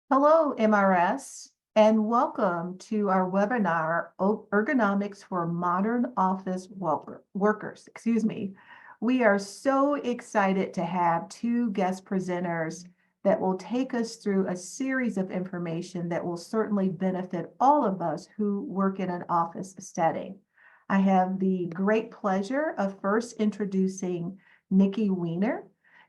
Hello, MRS, and welcome to our webinar, Ergonomics for Modern Office Workers. We are so excited to have two guest presenters that will take us through a series of information that will certainly benefit all of us who work in an office setting. I have the great pleasure of first introducing Nikki Weiner.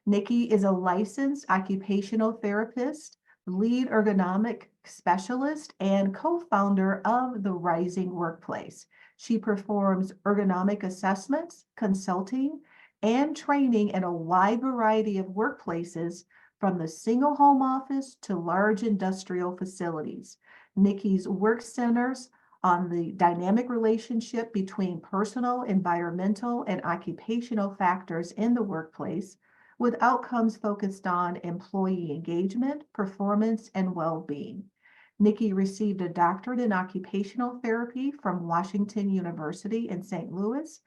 Nikki is a licensed occupational therapist, lead ergonomic specialist, and co-founder of the Rising Workplace. She performs ergonomic assessments, consulting, and training in a wide variety of workplaces, from the single home office to large industrial facilities. Nikki's work centers on the dynamic relationship between personal, environmental, and occupational factors in the workplace, with outcomes focused on employee engagement, performance, and well-being. Nikki received a doctorate in occupational therapy from Washington University in St. Louis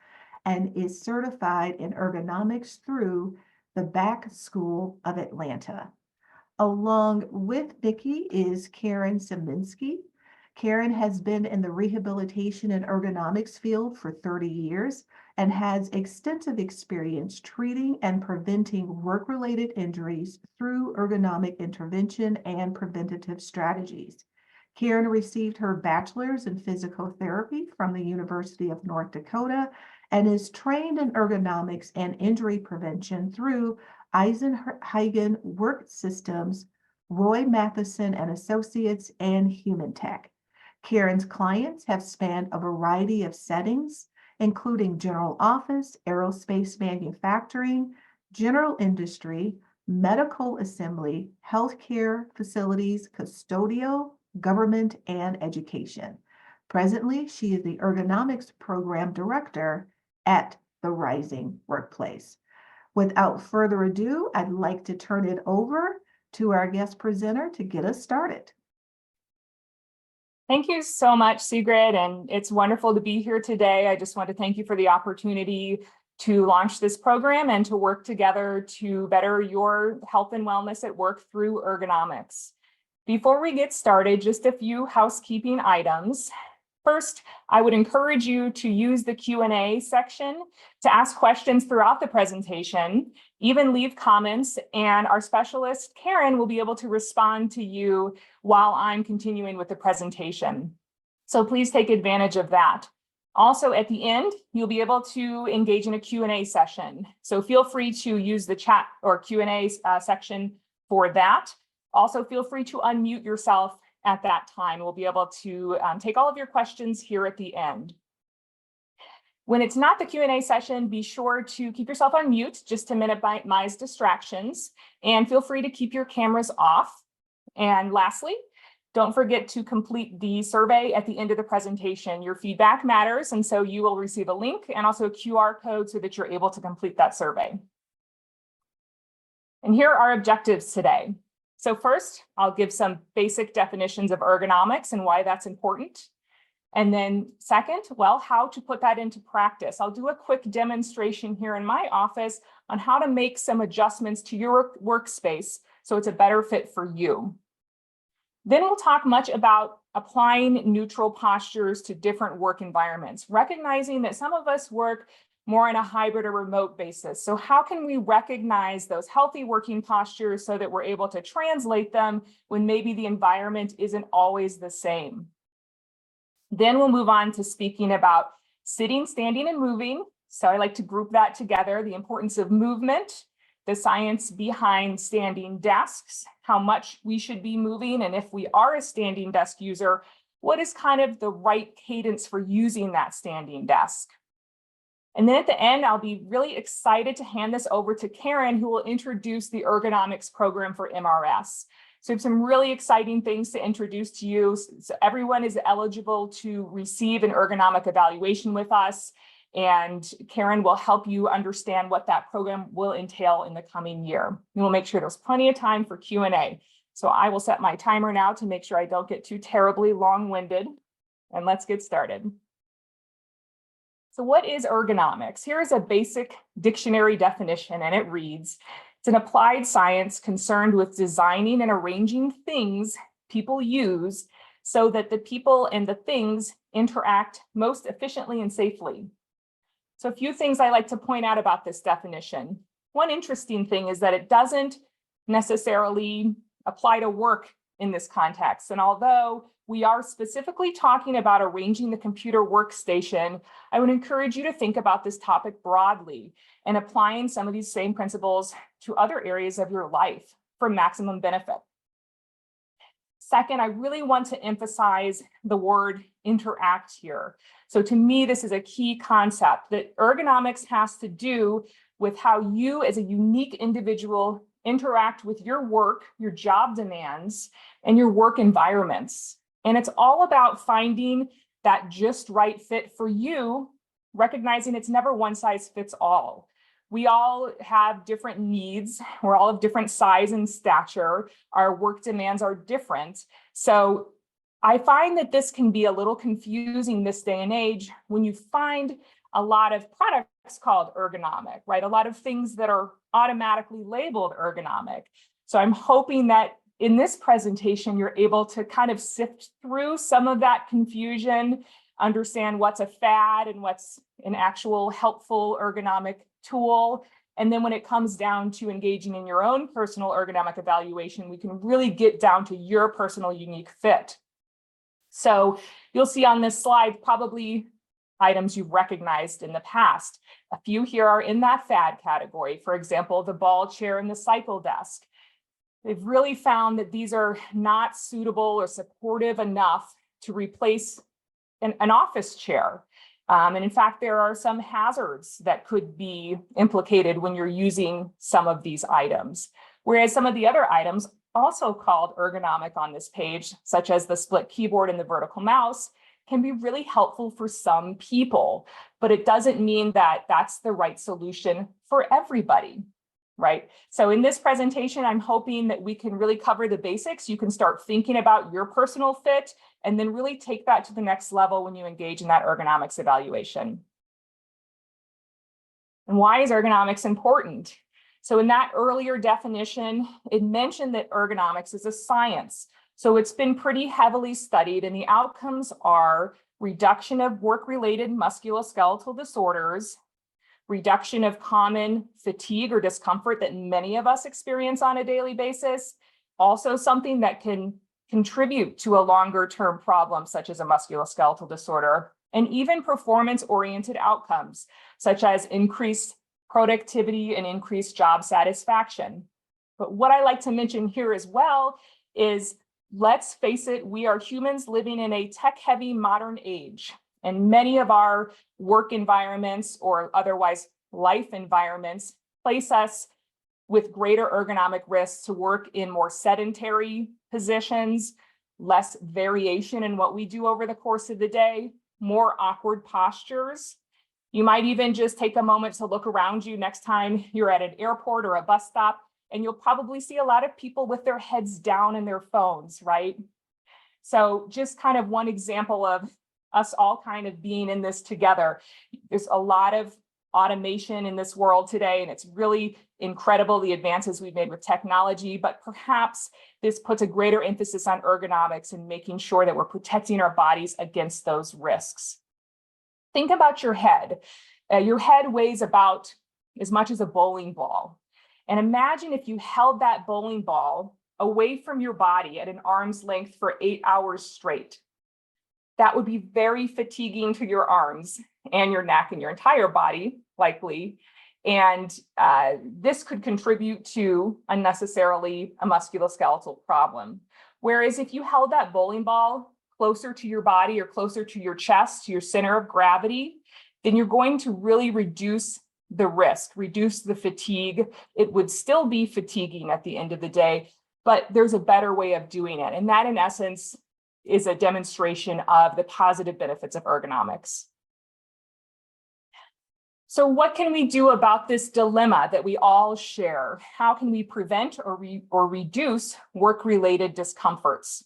and is certified in ergonomics through the Back School of Atlanta. Along with Nikki is Karen Szyminski. Karen has been in the rehabilitation and ergonomics field for 30 years and has extensive experience treating and preventing work-related injuries through ergonomic intervention and preventative strategies. Karen received her bachelor's in physical therapy from the University of North Dakota and is trained in ergonomics and injury prevention through Eisenhagen Work Systems, Roy Matheson and Associates, and Human Tech. Karen's clients have spanned a variety of settings, including general office, aerospace manufacturing, general industry, medical assembly, healthcare facilities, custodial, government, and education. Presently, she is the ergonomics program director at the Rising Workplace. Without further ado, I'd like to turn it over to our guest presenter to get us started. Thank you so much, Sigrid, and it's wonderful to be here today. I just want to thank you for the opportunity to launch this program and to work together to better your health and wellness at work through ergonomics. Before we get started, just a few housekeeping items. First, I would encourage you to use the Q&A section to ask questions throughout the presentation, even leave comments, and our specialist, Karen, will be able to respond to you while I'm continuing with the presentation. So please take advantage of that. Also, at the end, you'll be able to engage in a Q&A session. So feel free to use the chat or Q&A section for that. Also, feel free to unmute yourself at that time. We'll be able to take all of your questions here at the end. When it's not the Q&A session, be sure to keep yourself on mute just to minimize distractions, and feel free to keep your cameras off. And lastly, don't forget to complete the survey at the end of the presentation. Your feedback matters, and so you will receive a link and also a QR code so that you're able to complete that survey. And here are our objectives today. So first, I'll give some basic definitions of ergonomics and why that's important. And then second, well, how to put that into practice. I'll do a quick demonstration here in my office on how to make some adjustments to your workspace so it's a better fit for you. Then we'll talk much about applying neutral postures to different work environments, recognizing that some of us work more on a hybrid or remote basis. So how can we recognize those healthy working postures so that we're able to translate them when maybe the environment isn't always the same? Then we'll move on to speaking about sitting, standing, and moving. So I like to group that together, the importance of movement, the science behind standing desks, how much we should be moving, and if we are a standing desk user, what is kind of the right cadence for using that standing desk? And then at the end, I'll be really excited to hand this over to Karen, who will introduce the ergonomics program for MRS. So we have some really exciting things to introduce to you. So everyone is eligible to receive an ergonomic evaluation with us, and Karen will help you understand what that program will entail in the coming year. And we'll make sure there's plenty of time for Q&A. So I will set my timer now to make sure I don't get too terribly long-winded, and let's get started. So what is ergonomics? Here is a basic dictionary definition, and it reads: It's an applied science concerned with designing and arranging things people use so that the people and the things interact most efficiently and safely. So a few things I like to point out about this definition. One interesting thing is that it doesn't necessarily apply to work in this context. And although we are specifically talking about arranging the computer workstation, I would encourage you to think about this topic broadly and applying some of these same principles to other areas of your life for maximum benefit. Second, I really want to emphasize the word interact here. So to me, this is a key concept that ergonomics has to do with how you as a unique individual interact with your work, your job demands, and your work environments. And it's all about finding that just right fit for you, recognizing it's never one size fits all. We all have different needs. We're all of different size and stature. Our work demands are different. So I find that this can be a little confusing this day and age when you find a lot of products called ergonomic, right? A lot of things that are automatically labeled ergonomic. So I'm hoping that in this presentation, you're able to kind of sift through some of that confusion, understand what's a fad and what's an actual helpful ergonomic tool. And then when it comes down to engaging in your own personal ergonomic evaluation, we can really get down to your personal unique fit. So you'll see on this slide probably items you've recognized in the past. A few here are in that fad category. For example, the ball chair and the cycle desk. They've really found that these are not suitable or supportive enough to replace an office chair. And in fact, there are some hazards that could be implicated when you're using some of these items. Whereas some of the other items also called ergonomic on this page, such as the split keyboard and the vertical mouse, can be really helpful for some people, but it doesn't mean that that's the right solution for everybody, right? So in this presentation, I'm hoping that we can really cover the basics. You can start thinking about your personal fit and then really take that to the next level when you engage in that ergonomics evaluation. And why is ergonomics important? So in that earlier definition, it mentioned that ergonomics is a science. So it's been pretty heavily studied, and the outcomes are reduction of work-related musculoskeletal disorders, reduction of common fatigue or discomfort that many of us experience on a daily basis, also something that can contribute to a longer-term problem such as a musculoskeletal disorder, and even performance-oriented outcomes such as increased productivity and increased job satisfaction. But what I like to mention here as well is, let's face it, we are humans living in a tech-heavy modern age, and many of our work environments or otherwise life environments place us with greater ergonomic risks to work in more sedentary positions, less variation in what we do over the course of the day, more awkward postures. You might even just take a moment to look around you next time you're at an airport or a bus stop, and you'll probably see a lot of people with their heads down in their phones, right? So just kind of one example of us all kind of being in this together. There's a lot of automation in this world today, and it's really incredible the advances we've made with technology, but perhaps this puts a greater emphasis on ergonomics and making sure that we're protecting our bodies against those risks. Think about your head. Your head weighs about as much as a bowling ball. And imagine if you held that bowling ball away from your body at an arm's length for 8 hours straight. That would be very fatiguing to your arms and your neck and your entire body, likely. And this could contribute to unnecessarily a musculoskeletal problem. Whereas if you held that bowling ball closer to your body or closer to your chest, to your center of gravity, then you're going to really reduce the risk, reduce the fatigue. It would still be fatiguing at the end of the day, but there's a better way of doing it. And that, in essence, is a demonstration of the positive benefits of ergonomics. So what can we do about this dilemma that we all share? How can we prevent or reduce work-related discomforts?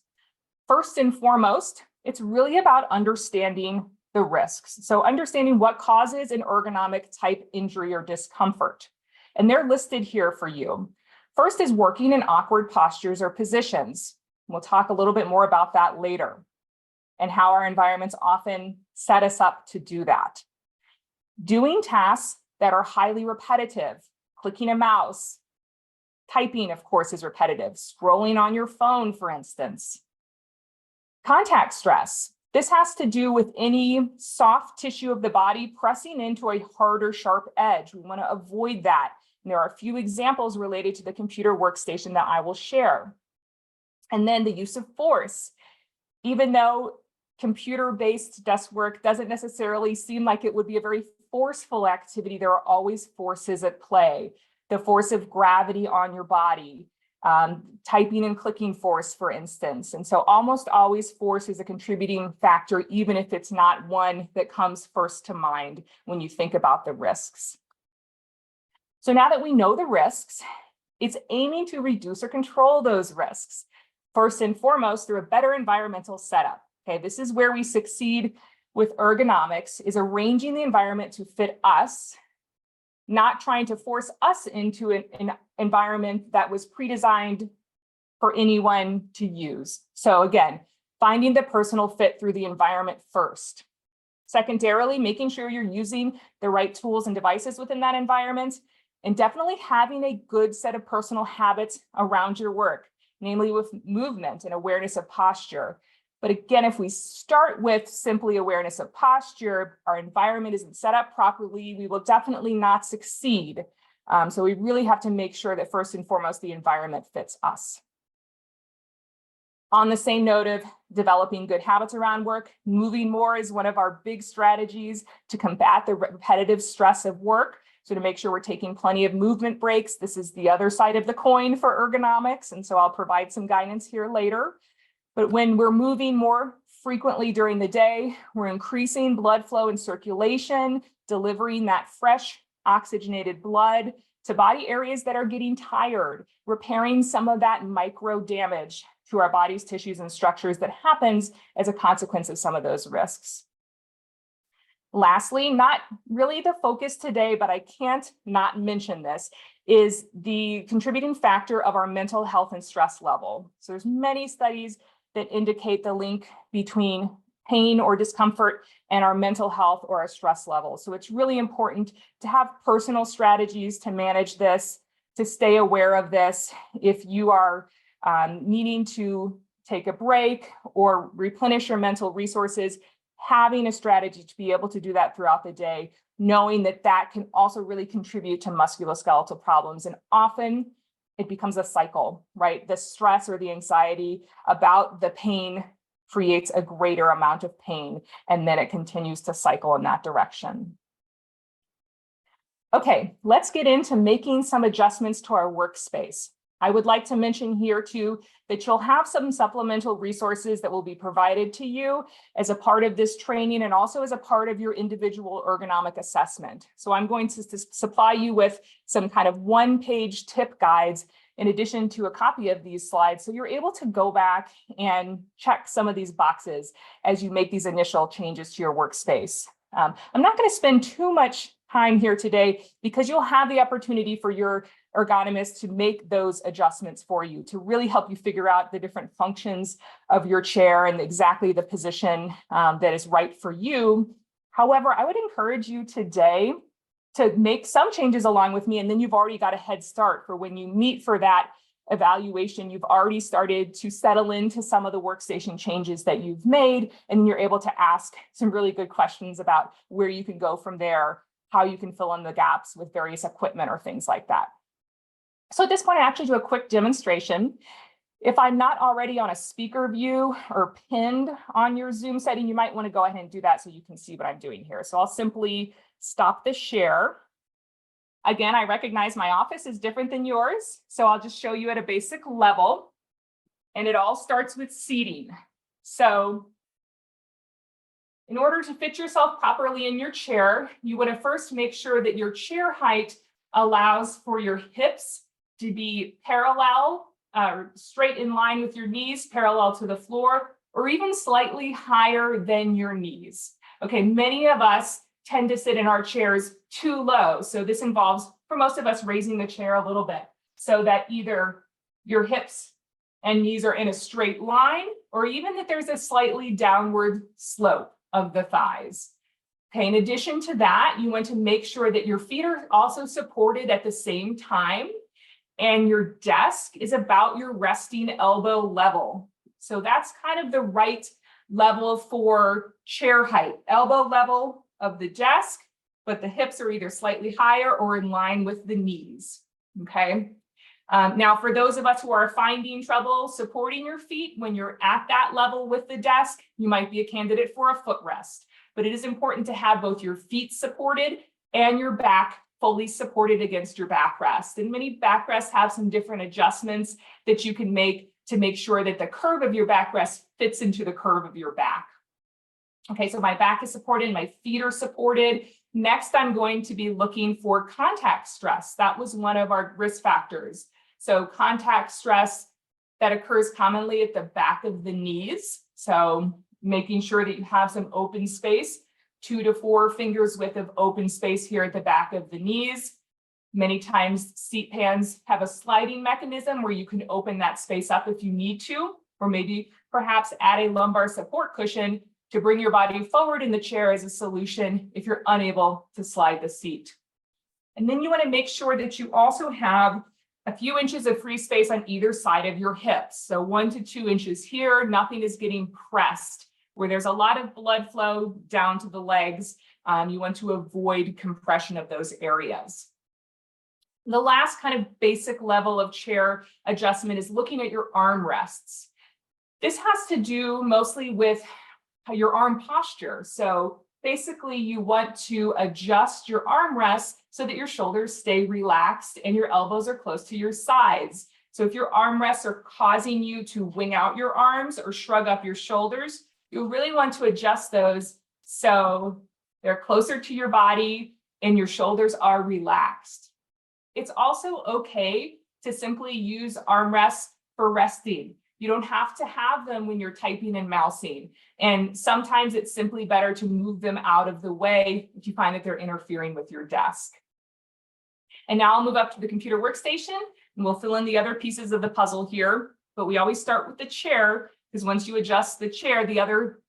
First and foremost, it's really about understanding the risks. So understanding what causes an ergonomic type injury or discomfort. and they're listed here for you. First is working in awkward postures or positions. We'll talk a little bit more about that later, and how our environments often set us up to do that. Doing tasks that are highly repetitive, clicking a mouse, typing, of course, is repetitive, scrolling on your phone, for instance. Contact stress. This has to do with any soft tissue of the body pressing into a harder, sharp edge. We want to avoid that. And there are a few examples related to the computer workstation that I will share. And then the use of force. Even though computer-based desk work doesn't necessarily seem like it would be a very forceful activity, there are always forces at play. The force of gravity on your body, typing and clicking force, for instance. And so almost always force is a contributing factor, even if it's not one that comes first to mind when you think about the risks. So now that we know the risks, it's aiming to reduce or control those risks. First and foremost, through a better environmental setup. Okay, this is where we succeed with ergonomics, is arranging the environment to fit us, not trying to force us into an environment that was pre-designed for anyone to use. So again, finding the personal fit through the environment first. Secondarily, making sure you're using the right tools and devices within that environment, and definitely having a good set of personal habits around your work, namely with movement and awareness of posture. But again, if we start with simply awareness of posture, our environment isn't set up properly, we will definitely not succeed. So we really have to make sure that first and foremost, the environment fits us. On the same note of developing good habits around work, moving more is one of our big strategies to combat the repetitive stress of work. So to make sure we're taking plenty of movement breaks, this is the other side of the coin for ergonomics. And so I'll provide some guidance here later. But when we're moving more frequently during the day, we're increasing blood flow and circulation, delivering that fresh oxygenated blood to body areas that are getting tired, repairing some of that micro damage to our body's tissues and structures that happens as a consequence of some of those risks. Lastly, not really the focus today, but I can't not mention this, is the contributing factor of our mental health and stress level. So there's many studies that indicate the link between pain or discomfort and our mental health or our stress level. So it's really important to have personal strategies to manage this, to stay aware of this. If you are needing to take a break or replenish your mental resources, having a strategy to be able to do that throughout the day, knowing that that can also really contribute to musculoskeletal problems. And often it becomes a cycle, right? The stress or the anxiety about the pain creates a greater amount of pain, and then it continues to cycle in that direction. Okay, let's get into making some adjustments to our workspace. I would like to mention here too that you'll have some supplemental resources that will be provided to you as a part of this training and also as a part of your individual ergonomic assessment. So I'm going to supply you with some kind of one-page tip guides in addition to a copy of these slides. So you're able to go back and check some of these boxes as you make these initial changes to your workspace. I'm not going to spend too much time here today because you'll have the opportunity for your ergonomist to make those adjustments for you to really help you figure out the different functions of your chair and exactly the position that is right for you. However, I would encourage you today to make some changes along with me, and then you've already got a head start for when you meet for that evaluation. You've already started to settle into some of the workstation changes that you've made, and you're able to ask some really good questions about where you can go from there, how you can fill in the gaps with various equipment or things like that. So at this point, I actually do a quick demonstration. If I'm not already on a speaker view or pinned on your Zoom setting, you might want to go ahead and do that so you can see what I'm doing here. So I'll simply stop the share. Again, I recognize my office is different than yours, so I'll just show you at a basic level. And it all starts with seating. So in order to fit yourself properly in your chair, you want to first make sure that your chair height allows for your hips to be parallel, straight in line with your knees, parallel to the floor, or even slightly higher than your knees. Okay, many of us tend to sit in our chairs too low. So this involves for most of us, raising the chair a little bit so that either your hips and knees are in a straight line, or even that there's a slightly downward slope of the thighs. Okay, in addition to that, you want to make sure that your feet are also supported at the same time, and your desk is about your resting elbow level. So that's kind of the right level for chair height, elbow level of the desk, but the hips are either slightly higher or in line with the knees, okay? Now, for those of us who are finding trouble supporting your feet when you're at that level with the desk, you might be a candidate for a footrest. But it is important to have both your feet supported and your back fully supported against your backrest. And many backrests have some different adjustments that you can make to make sure that the curve of your backrest fits into the curve of your back. Okay, so my back is supported, my feet are supported. Next, I'm going to be looking for contact stress. That was one of our risk factors. So contact stress that occurs commonly at the back of the knees. So making sure that you have some open space, 2 to 4 fingers width of open space here at the back of the knees. Many times seat pans have a sliding mechanism where you can open that space up if you need to, or maybe perhaps add a lumbar support cushion to bring your body forward in the chair as a solution if you're unable to slide the seat. And then you want to make sure that you also have a few inches of free space on either side of your hips. So 1 to 2 inches here, nothing is getting pressed. Where there's a lot of blood flow down to the legs, you want to avoid compression of those areas. The last kind of basic level of chair adjustment is looking at your armrests. This has to do mostly with your arm posture. So basically you want to adjust your armrests so that your shoulders stay relaxed and your elbows are close to your sides. So if your armrests are causing you to wing out your arms or shrug up your shoulders, you really want to adjust those so they're closer to your body and your shoulders are relaxed. It's also okay to simply use armrests for resting. You don't have to have them when you're typing and mousing. And sometimes it's simply better to move them out of the way if you find that they're interfering with your desk. And now I'll move up to the computer workstation and we'll fill in the other pieces of the puzzle here. But we always start with the chair, because once you adjust the chair, the other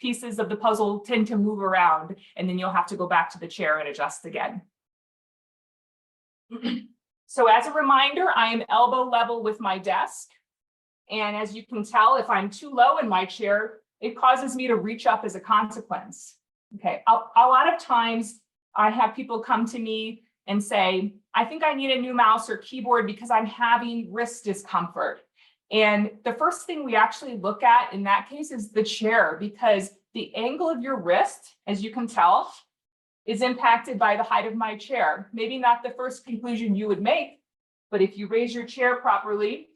pieces of the puzzle tend to move around, and then you'll have to go back to the chair and adjust again. So as a reminder, I am elbow level with my desk. And as you can tell, if I'm too low in my chair, it causes me to reach up as a consequence. Okay, a lot of times I have people come to me and say, I think I need a new mouse or keyboard because I'm having wrist discomfort. And the first thing we actually look at in that case is the chair, because the angle of your wrist, as you can tell, is impacted by the height of my chair. Maybe not the first conclusion you would make, but if you raise your chair properly,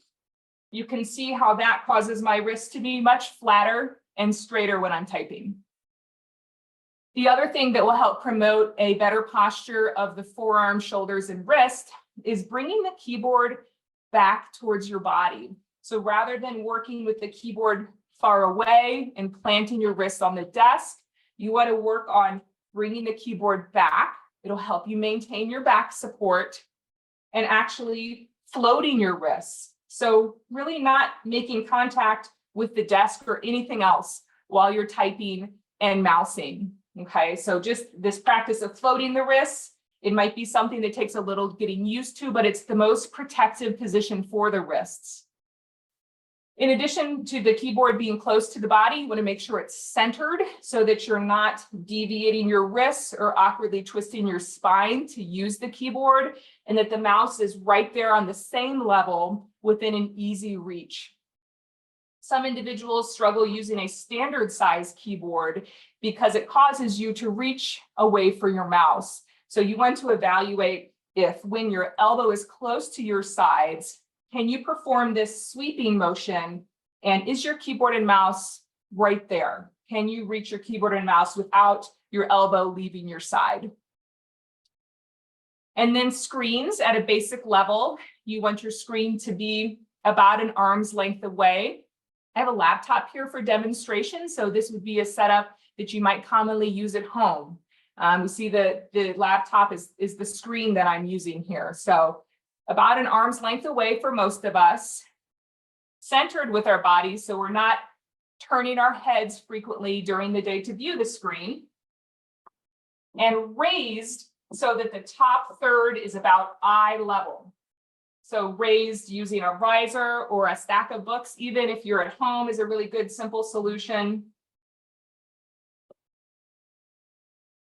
you can see how that causes my wrist to be much flatter and straighter when I'm typing. The other thing that will help promote a better posture of the forearm, shoulders, and wrist is bringing the keyboard back towards your body. So rather than working with the keyboard far away and planting your wrist on the desk, you want to work on bringing the keyboard back. It'll help you maintain your back support and actually floating your wrists. So really not making contact with the desk or anything else while you're typing and mousing. Okay, so just this practice of floating the wrists, it might be something that takes a little getting used to, but it's the most protective position for the wrists. In addition to the keyboard being close to the body, you want to make sure it's centered so that you're not deviating your wrists or awkwardly twisting your spine to use the keyboard, and that the mouse is right there on the same level within an easy reach. Some individuals struggle using a standard size keyboard because it causes you to reach away for your mouse. So you want to evaluate if when your elbow is close to your sides, can you perform this sweeping motion? And is your keyboard and mouse right there? Can you reach your keyboard and mouse without your elbow leaving your side? And then screens at a basic level, you want your screen to be about an arm's length away. I have a laptop here for demonstration, so this would be a setup that you might commonly use at home. You see the laptop is the screen that I'm using here. So about an arm's length away for most of us, centered with our bodies, so we're not turning our heads frequently during the day to view the screen, and raised so that the top third is about eye level. So raised using a riser or a stack of books, even if you're at home, is a really good, simple solution.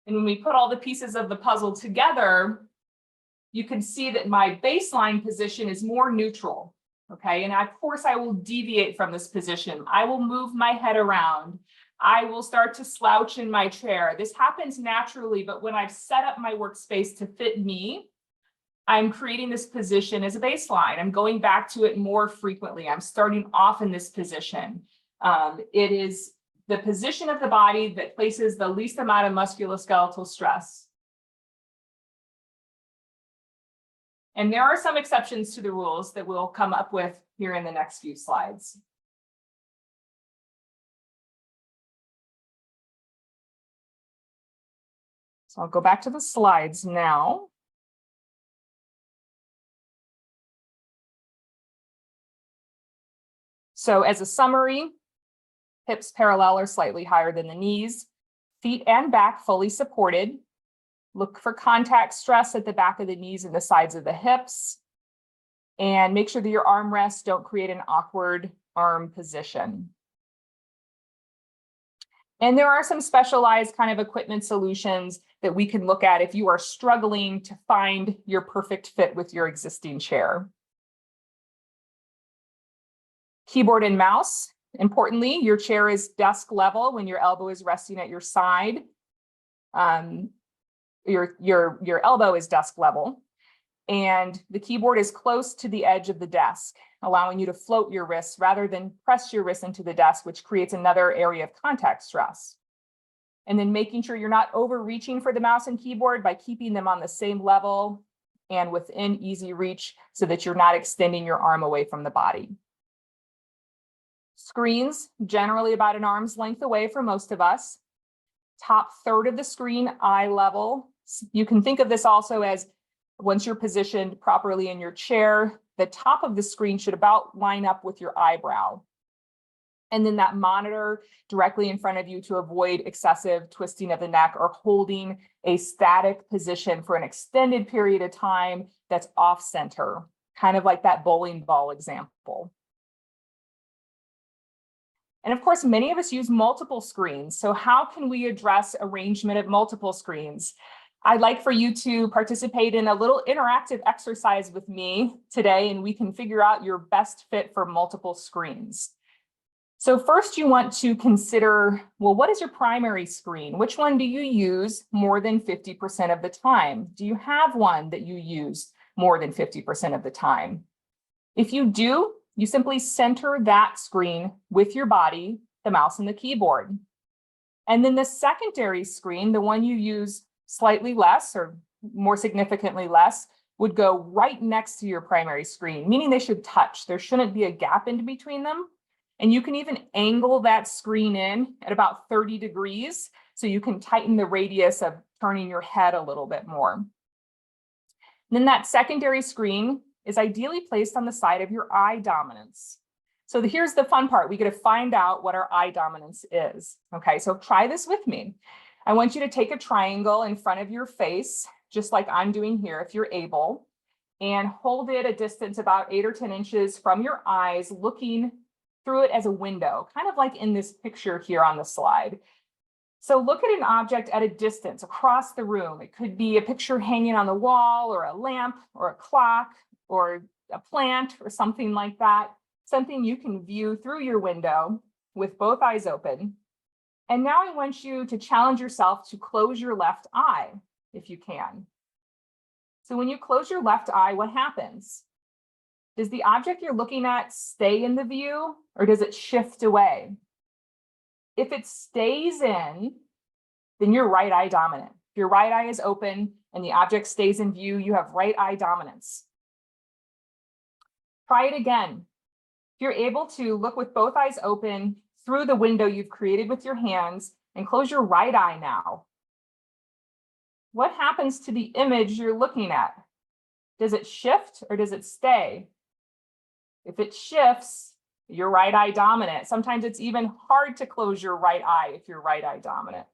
And when we put all the pieces of the puzzle together, you can see that my baseline position is more neutral. Okay, and of course I will deviate from this position. I will move my head around. I will start to slouch in my chair. This happens naturally, but when I've set up my workspace to fit me, I'm creating this position as a baseline. I'm going back to it more frequently. I'm starting off in this position. It is the position of the body that places the least amount of musculoskeletal stress. And there are some exceptions to the rules that we'll come up with here in the next few slides. So I'll go back to the slides now. So as a summary, hips parallel or slightly higher than the knees, feet and back fully supported. Look for contact stress at the back of the knees and the sides of the hips. And make sure that your armrests don't create an awkward arm position. And there are some specialized kind of equipment solutions that we can look at if you are struggling to find your perfect fit with your existing chair. Keyboard and mouse. Importantly, your chair is desk level when your elbow is resting at your side. Your elbow is desk level, and the keyboard is close to the edge of the desk, allowing you to float your wrists rather than press your wrists into the desk, which creates another area of contact stress. And then making sure you're not overreaching for the mouse and keyboard by keeping them on the same level and within easy reach so that you're not extending your arm away from the body. Screens, generally about an arm's length away for most of us. Top third of the screen, eye level. You can think of this also as once you're positioned properly in your chair, the top of the screen should about line up with your eyebrow. And then that monitor directly in front of you to avoid excessive twisting of the neck or holding a static position for an extended period of time that's off center, kind of like that bowling ball example. And of course, many of us use multiple screens. So how can we address arrangement of multiple screens? I'd like for you to participate in a little interactive exercise with me today, and we can figure out your best fit for multiple screens. So first you want to consider, well, what is your primary screen? Which one do you use more than 50% of the time? Do you have one that you use more than 50% of the time? If you do, you simply center that screen with your body, the mouse and the keyboard. And then the secondary screen, the one you use slightly less or more significantly less, would go right next to your primary screen, meaning they should touch. There shouldn't be a gap in between them. And you can even angle that screen in at about 30 degrees, so you can tighten the radius of turning your head a little bit more. And then that secondary screen is ideally placed on the side of your eye dominance. So here's the fun part. We get to find out what our eye dominance is. Okay, so try this with me. I want you to take a triangle in front of your face, just like I'm doing here, if you're able, and hold it a distance about 8 or 10 inches from your eyes, looking through it as a window, kind of like in this picture here on the slide. So look at an object at a distance across the room. It could be a picture hanging on the wall, or a lamp, or a clock, or a plant, or something like that. Something you can view through your window with both eyes open. And now I want you to challenge yourself to close your left eye, if you can. So when you close your left eye, what happens? Does the object you're looking at stay in the view, or does it shift away? If it stays in, then you're right eye dominant. If your right eye is open and the object stays in view, you have right eye dominance. Try it again. If you're able to look with both eyes open through the window you've created with your hands and close your right eye now. what happens to the image you're looking at? Does it shift or does it stay? If it shifts, you're right eye dominant. Sometimes it's even hard to close your right eye if you're right eye dominant.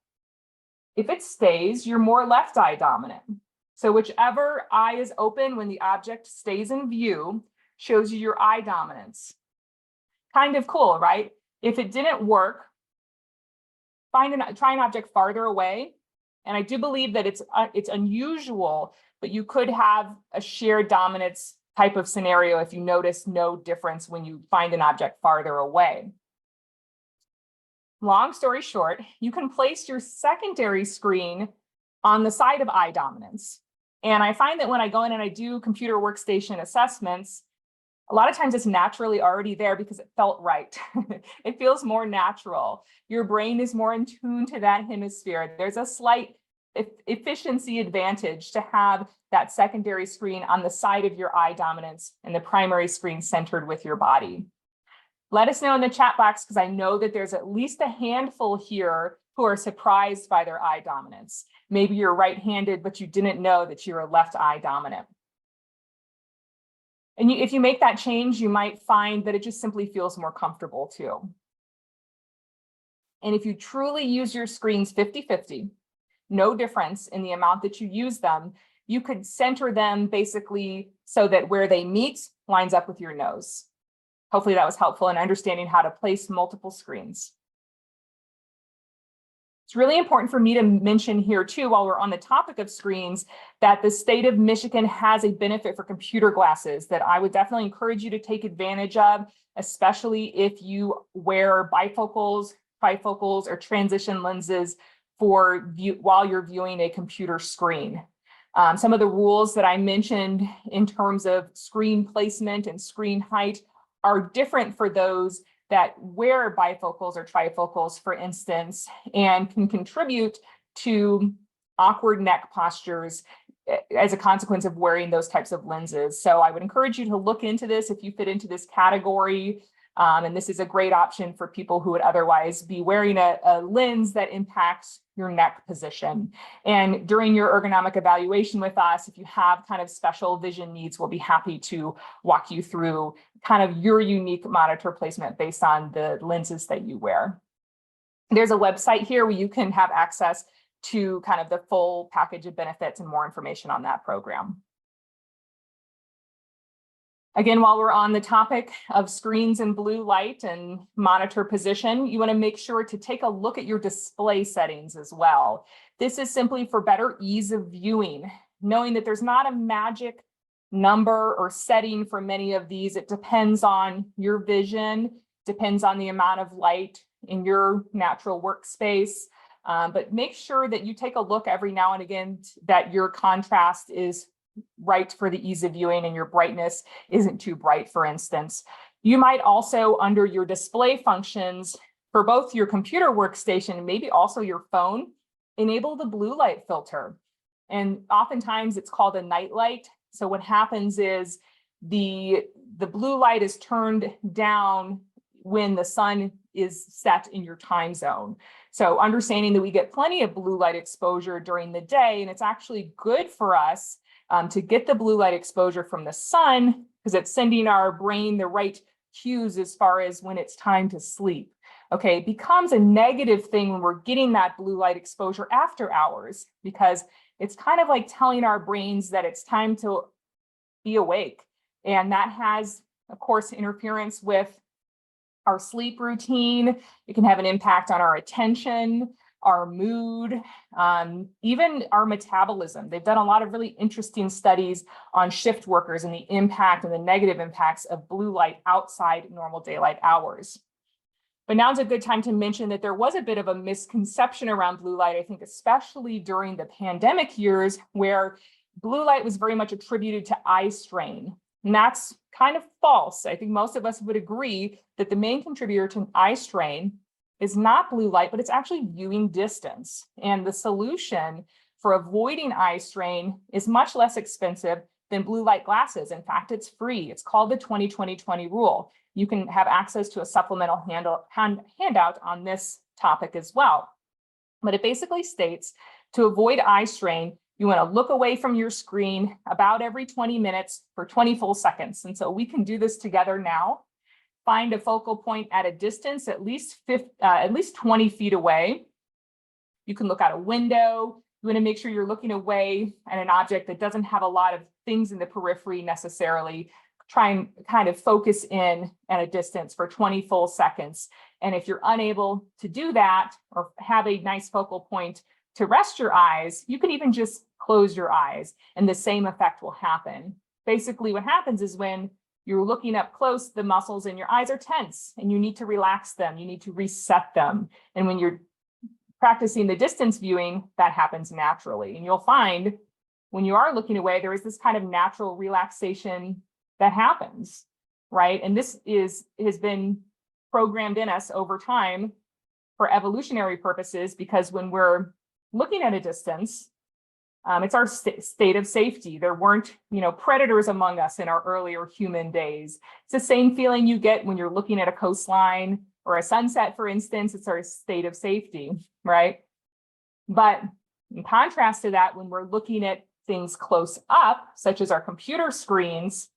If it stays, you're more left eye dominant. So whichever eye is open when the object stays in view shows you your eye dominance. Kind of cool, right? If it didn't work, try an object farther away. And I do believe that it's unusual, but you could have a shared dominance type of scenario if you notice no difference when you find an object farther away. Long story short, you can place your secondary screen on the side of eye dominance. And I find that when I go in and I do computer workstation assessments, a lot of times it's naturally already there because it felt right. It feels more natural. Your brain is more in tune to that hemisphere. There's a slight efficiency advantage to have that secondary screen on the side of your eye dominance and the primary screen centered with your body. Let us know in the chat box, because I know that there's at least a handful here who are surprised by their eye dominance. Maybe you're right-handed, but you didn't know that you're left eye dominant. And if you make that change, you might find that it just simply feels more comfortable too. And if you truly use your screens 50-50, no difference in the amount that you use them, you could center them basically so that where they meet lines up with your nose. Hopefully that was helpful in understanding how to place multiple screens. It's really important for me to mention here too, while we're on the topic of screens, that the state of Michigan has a benefit for computer glasses that I would definitely encourage you to take advantage of, especially if you wear bifocals, trifocals, or transition lenses while you're viewing a computer screen. Some of the rules that I mentioned in terms of screen placement and screen height are different for those that wear bifocals or trifocals, for instance, and can contribute to awkward neck postures as a consequence of wearing those types of lenses. So I would encourage you to look into this if you fit into this category. And this is a great option for people who would otherwise be wearing a lens that impacts your neck position. And during your ergonomic evaluation with us, if you have kind of special vision needs, we'll be happy to walk you through kind of your unique monitor placement based on the lenses that you wear. There's a website here where you can have access to kind of the full package of benefits and more information on that program. Again, while we're on the topic of screens and blue light and monitor position, you want to make sure to take a look at your display settings as well. This is simply for better ease of viewing, knowing that there's not a magic number or setting for many of these. It depends on your vision, depends on the amount of light in your natural workspace. But make sure that you take a look every now and again that your contrast is right for the ease of viewing and your brightness isn't too bright, for instance. You might also, under your display functions for both your computer workstation and maybe also your phone, enable the blue light filter. And oftentimes it's called a night light. So what happens is the blue light is turned down when the sun is set in your time zone. So understanding that we get plenty of blue light exposure during the day, and it's actually good for us to get the blue light exposure from the sun, because it's sending our brain the right cues as far as when it's time to sleep. Okay, it becomes a negative thing when we're getting that blue light exposure after hours, because it's kind of like telling our brains that it's time to be awake. And that has, of course, interference with our sleep routine. It can have an impact on our attention, our mood, even our metabolism. They've done a lot of really interesting studies on shift workers and the impact and the negative impacts of blue light outside normal daylight hours. But now's a good time to mention that there was a bit of a misconception around blue light, I think, especially during the pandemic years, where blue light was very much attributed to eye strain. And that's kind of false. I think most of us would agree that the main contributor to eye strain is not blue light, but it's actually viewing distance. And the solution for avoiding eye strain is much less expensive than blue light glasses. In fact, it's free. It's called the 20-20-20 rule. You can have access to a supplemental handout on this topic as well. But it basically states to avoid eye strain, You want to look away from your screen about every 20 minutes for 20 full seconds. And so we can do this together now. Find a focal point at a distance at least 20 feet away. You can look out a window. You want to make sure you're looking away at an object that doesn't have a lot of things in the periphery necessarily. Try and kind of focus in at a distance for 20 full seconds. And if you're unable to do that or have a nice focal point to rest your eyes, you can even just close your eyes and the same effect will happen. Basically, what happens is when you're looking up close, the muscles in your eyes are tense and you need to relax them. You need to reset them. And when you're practicing the distance viewing, that happens naturally. And you'll find when you are looking away, there is this kind of natural relaxation that happens, right? And this has been programmed in us over time for evolutionary purposes, because when we're looking at a distance, it's our state of safety. There weren't, predators among us in our earlier human days. It's the same feeling you get when you're looking at a coastline or a sunset, for instance. It's our state of safety, right? But in contrast to that, when we're looking at things close up, such as our computer screens,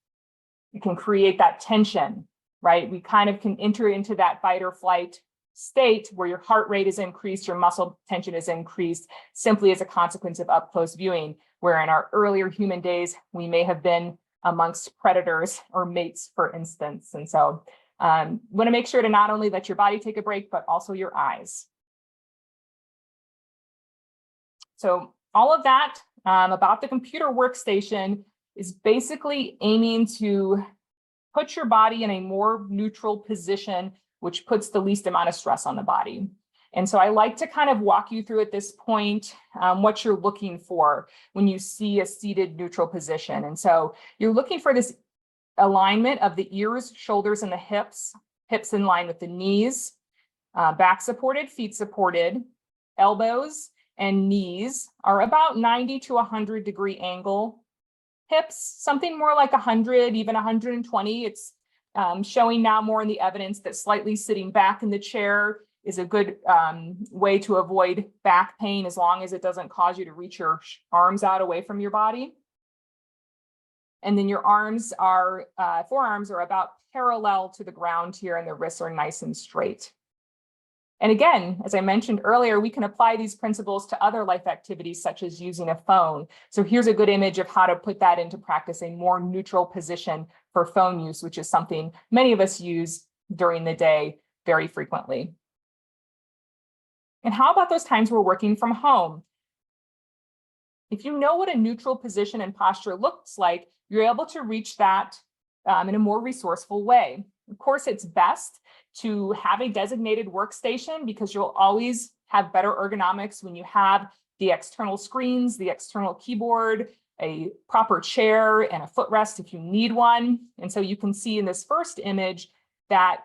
it can create that tension, right? We kind of can enter into that fight or flight state where your heart rate is increased, your muscle tension is increased simply as a consequence of up close viewing, where in our earlier human days, we may have been amongst predators or mates, for instance. And so want to make sure to not only let your body take a break, but also your eyes. So all of that about the computer workstation is basically aiming to put your body in a more neutral position, which puts the least amount of stress on the body. And so I like to kind of walk you through at this point what you're looking for when you see a seated neutral position. And so you're looking for this alignment of the ears, shoulders, and the hips in line with the knees, back supported, feet supported, elbows and knees are about 90 to 100 degree angle. Hips, something more like 100, even 120. It's showing now more in the evidence that slightly sitting back in the chair is a good way to avoid back pain, as long as it doesn't cause you to reach your arms out away from your body. And then your forearms are about parallel to the ground here, and the wrists are nice and straight. And again, as I mentioned earlier, we can apply these principles to other life activities, such as using a phone. So here's a good image of how to put that into practice, a more neutral position for phone use, which is something many of us use during the day very frequently. And how about those times we're working from home? If you know what a neutral position and posture looks like, you're able to reach that in a more resourceful way. Of course, it's best to have a designated workstation, because you'll always have better ergonomics when you have the external screens, the external keyboard, a proper chair, and a footrest if you need one. And so you can see in this first image that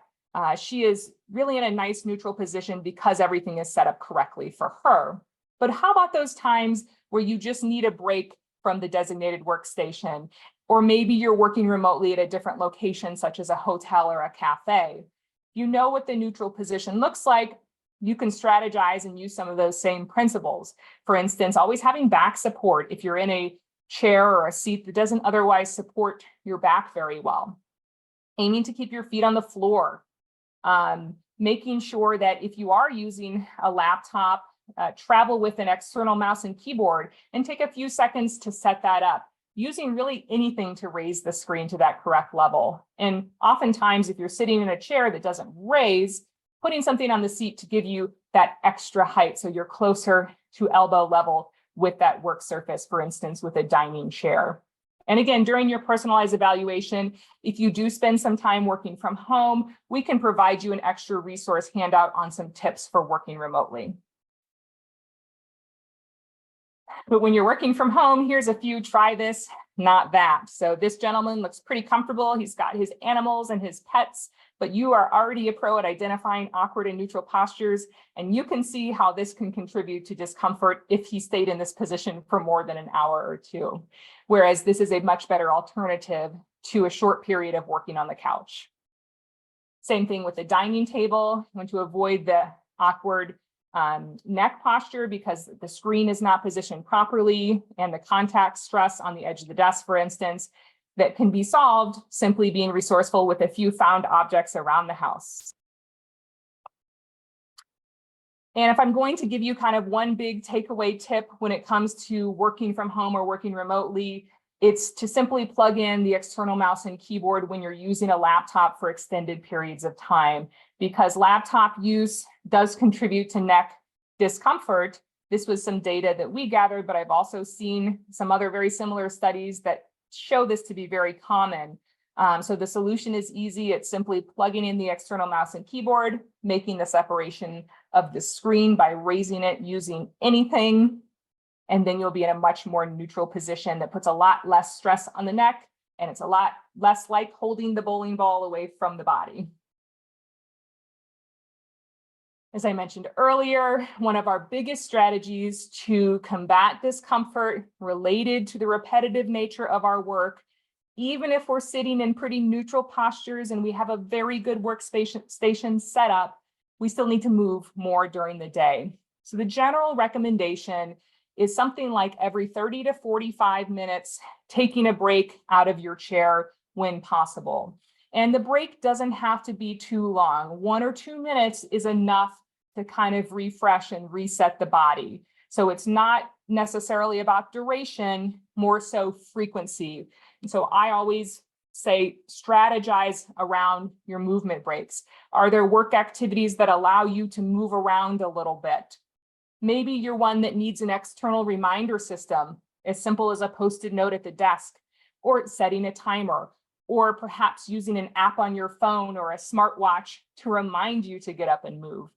she is really in a nice neutral position because everything is set up correctly for her. But how about those times where you just need a break from the designated workstation? Or maybe you're working remotely at a different location, such as a hotel or a cafe. You know what the neutral position looks like. You can strategize and use some of those same principles. For instance, always having back support if you're in a chair or a seat that doesn't otherwise support your back very well. Aiming to keep your feet on the floor. Making sure that if you are using a laptop, travel with an external mouse and keyboard and take a few seconds to set that up. Using really anything to raise the screen to that correct level. And oftentimes, if you're sitting in a chair that doesn't raise, putting something on the seat to give you that extra height so you're closer to elbow level with that work surface, for instance, with a dining chair. And again, during your personalized evaluation, if you do spend some time working from home, we can provide you an extra resource handout on some tips for working remotely. But when you're working from home, here's a few, try this, not that. So this gentleman looks pretty comfortable. He's got his animals and his pets, but you are already a pro at identifying awkward and neutral postures. And you can see how this can contribute to discomfort if he stayed in this position for more than an hour or two. Whereas this is a much better alternative to a short period of working on the couch. Same thing with the dining table. You want to avoid the awkward neck posture because the screen is not positioned properly and the contact stress on the edge of the desk, for instance, that can be solved simply being resourceful with a few found objects around the house. And if I'm going to give you kind of one big takeaway tip when it comes to working from home or working remotely, it's to simply plug in the external mouse and keyboard when you're using a laptop for extended periods of time, because laptop use does contribute to neck discomfort. This was some data that we gathered, but I've also seen some other very similar studies that show this to be very common. So the solution is easy. It's simply plugging in the external mouse and keyboard, making the separation of the screen by raising it using anything, and then you'll be in a much more neutral position that puts a lot less stress on the neck, and it's a lot less like holding the bowling ball away from the body. As I mentioned earlier, one of our biggest strategies to combat discomfort related to the repetitive nature of our work, even if we're sitting in pretty neutral postures and we have a very good workstation set up, we still need to move more during the day. So the general recommendation is something like every 30 to 45 minutes, taking a break out of your chair when possible. And the break doesn't have to be too long. 1 or 2 minutes is enough to kind of refresh and reset the body. So it's not necessarily about duration, more so frequency. And so I always say strategize around your movement breaks. Are there work activities that allow you to move around a little bit? Maybe you're one that needs an external reminder system, as simple as a post-it note at the desk, or setting a timer, or perhaps using an app on your phone or a smartwatch to remind you to get up and move.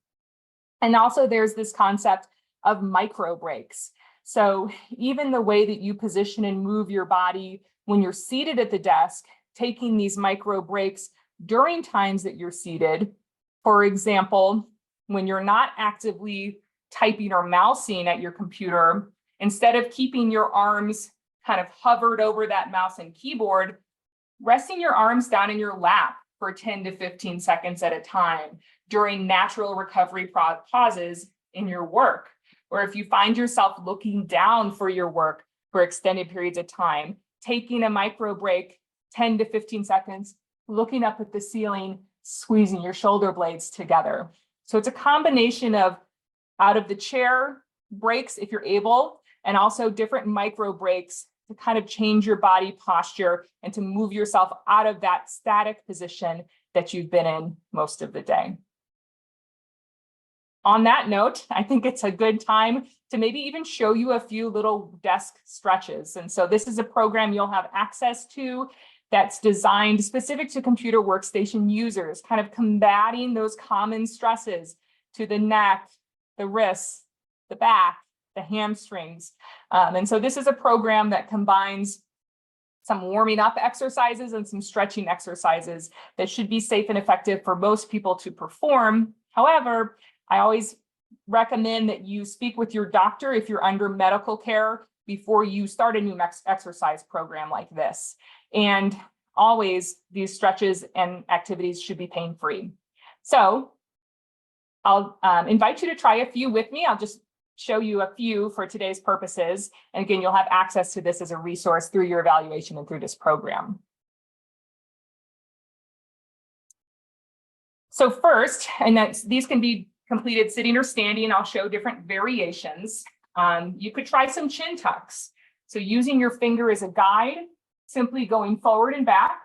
And also there's this concept of micro breaks. So even the way that you position and move your body when you're seated at the desk, taking these micro breaks during times that you're seated. For example, when you're not actively typing or mousing at your computer, instead of keeping your arms kind of hovered over that mouse and keyboard, resting your arms down in your lap for 10 to 15 seconds at a time during natural recovery pauses in your work. Or if you find yourself looking down for your work for extended periods of time, taking a micro break, 10 to 15 seconds, looking up at the ceiling, squeezing your shoulder blades together. So it's a combination of out of the chair breaks if you're able, and also different micro breaks to kind of change your body posture and to move yourself out of that static position that you've been in most of the day. On that note, I think it's a good time to maybe even show you a few little desk stretches. And so this is a program you'll have access to that's designed specific to computer workstation users, kind of combating those common stresses to the neck, the wrists, the back, the hamstrings. And so this is a program that combines some warming up exercises and some stretching exercises that should be safe and effective for most people to perform. However, I always recommend that you speak with your doctor if you're under medical care before you start a new exercise program like this. And always these stretches and activities should be pain-free. So I'll invite you to try a few with me. I'll just show you a few for today's purposes. And again, you'll have access to this as a resource through your evaluation and through this program. So first, and these can be completed sitting or standing. I'll show different variations. You could try some chin tucks. So using your finger as a guide, simply going forward and back,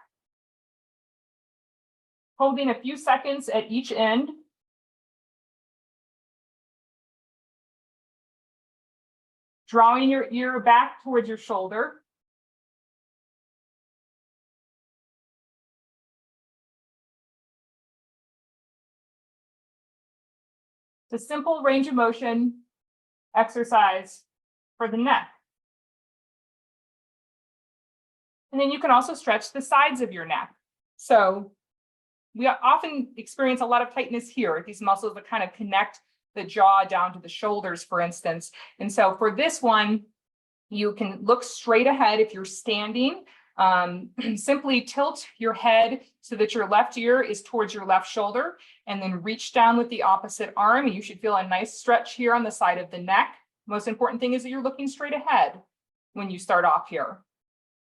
holding a few seconds at each end. Drawing your ear back towards your shoulder. It's a simple range of motion exercise for the neck. And then you can also stretch the sides of your neck. So we often experience a lot of tightness here, these muscles that kind of connect the jaw down to the shoulders, for instance. And so for this one, you can look straight ahead if you're standing. Simply tilt your head so that your left ear is towards your left shoulder, and then reach down with the opposite arm. You should feel a nice stretch here on the side of the neck. Most important thing is that you're looking straight ahead when you start off here,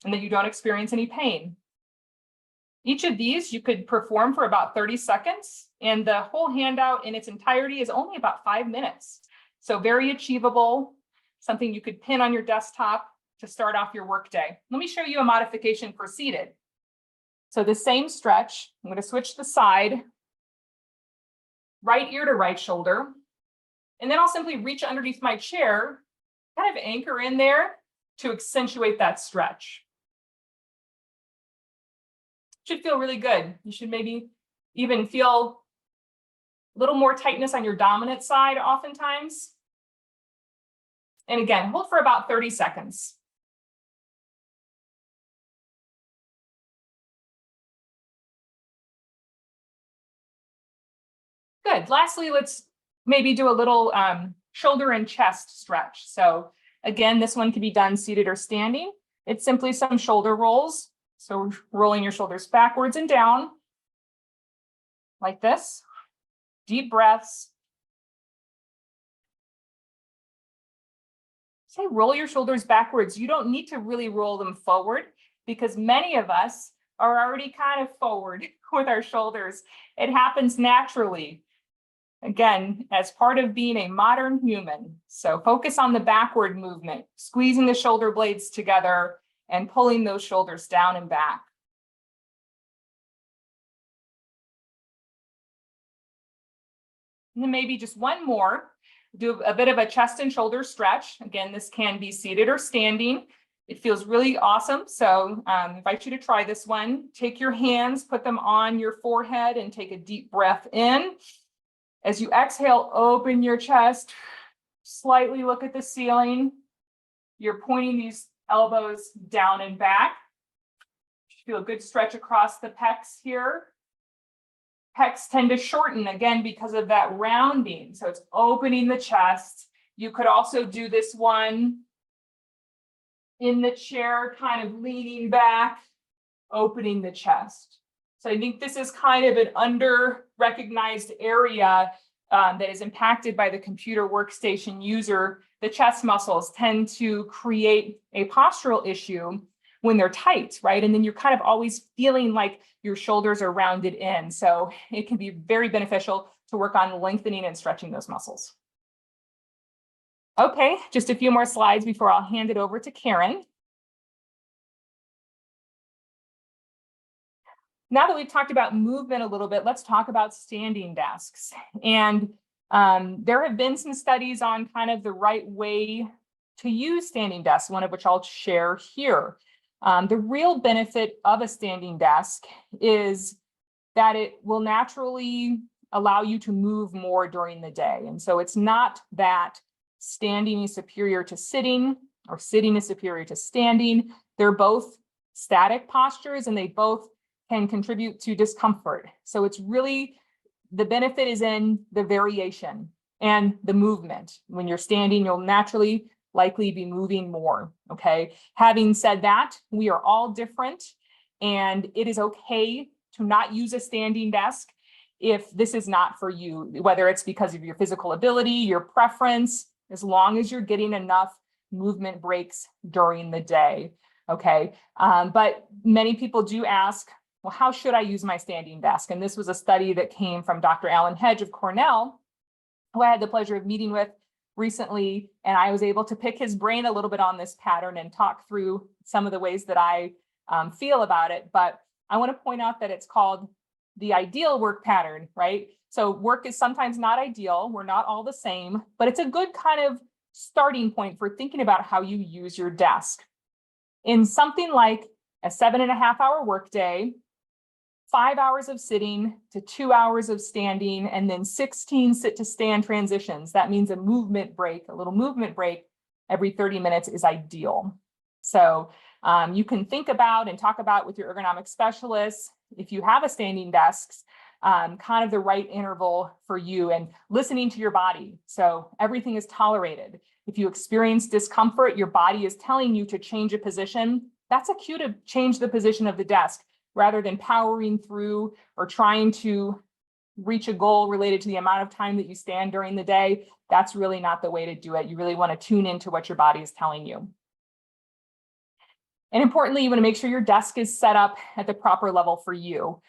and that you don't experience any pain. Each of these you could perform for about 30 seconds, and the whole handout in its entirety is only about 5 minutes. So very achievable, something you could pin on your desktop to start off your workday. Let me show you a modification for seated. So the same stretch, I'm going to switch the side, right ear to right shoulder, and then I'll simply reach underneath my chair, kind of anchor in there to accentuate that stretch. Should feel really good. You should maybe even feel a little more tightness on your dominant side oftentimes. And again, hold for about 30 seconds. Good. Lastly, let's maybe do a little shoulder and chest stretch. So again, this one can be done seated or standing. It's simply some shoulder rolls. So rolling your shoulders backwards and down like this. Deep breaths. Say roll your shoulders backwards. You don't need to really roll them forward because many of us are already kind of forward with our shoulders. It happens naturally. Again, as part of being a modern human. So focus on the backward movement, squeezing the shoulder blades together and pulling those shoulders down and back. And then maybe just one more. Do a bit of a chest and shoulder stretch. Again, this can be seated or standing. It feels really awesome. So I invite you to try this one. Take your hands, put them on your forehead and take a deep breath in. As you exhale, open your chest, slightly look at the ceiling. You're pointing these elbows down and back. Feel a good stretch across the pecs here. Pecs tend to shorten again because of that rounding. So it's opening the chest. You could also do this one in the chair, kind of leaning back, opening the chest. So I think this is kind of an under-recognized area that is impacted by the computer workstation user. The chest muscles tend to create a postural issue when they're tight, right? And then you're kind of always feeling like your shoulders are rounded in. So it can be very beneficial to work on lengthening and stretching those muscles. Okay, just a few more slides before I'll hand it over to Karen. Now that we've talked about movement a little bit, let's talk about standing desks. And there have been some studies on kind of the right way to use standing desks, one of which I'll share here. The real benefit of a standing desk is that it will naturally allow you to move more during the day. And so it's not that standing is superior to sitting or sitting is superior to standing. They're both static postures and they both can contribute to discomfort. So it's really, the benefit is in the variation and the movement. When you're standing, you'll naturally likely be moving more, okay? Having said that, we are all different and it is okay to not use a standing desk if this is not for you, whether it's because of your physical ability, your preference, as long as you're getting enough movement breaks during the day, okay? But many people do ask, well, how should I use my standing desk? And this was a study that came from Dr. Alan Hedge of Cornell, who I had the pleasure of meeting with recently, and I was able to pick his brain a little bit on this pattern and talk through some of the ways that I feel about it. But I want to point out that it's called the ideal work pattern, right? So work is sometimes not ideal. We're not all the same, but it's a good kind of starting point for thinking about how you use your desk. In something like a 7.5-hour workday, 5 hours of sitting to 2 hours of standing, and then 16 sit to stand transitions. That means a movement break, a little movement break every 30 minutes is ideal. So you can think about and talk about with your ergonomic specialists, if you have a standing desk, kind of the right interval for you and listening to your body. So everything is tolerated. If you experience discomfort, your body is telling you to change a position that's a cue to change the position of the desk rather than powering through or trying to reach a goal related to the amount of time that you stand during the day. That's really not the way to do it. You really want to tune into what your body is telling you. And importantly, you want to make sure your desk is set up at the proper level for you.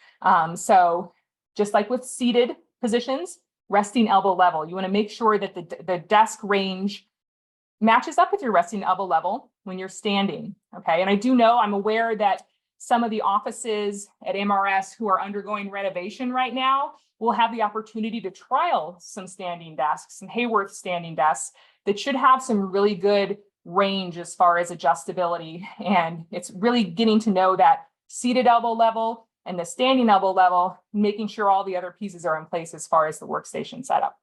So just like with seated positions, resting elbow level, you want to make sure that the desk range matches up with your resting elbow level when you're standing, okay? And I do know, I'm aware that some of the offices at MRS who are undergoing renovation right now will have the opportunity to trial some standing desks, some Hayworth standing desks that should have some really good range as far as adjustability. And it's really getting to know that seated elbow level and the standing elbow level, making sure all the other pieces are in place as far as the workstation setup.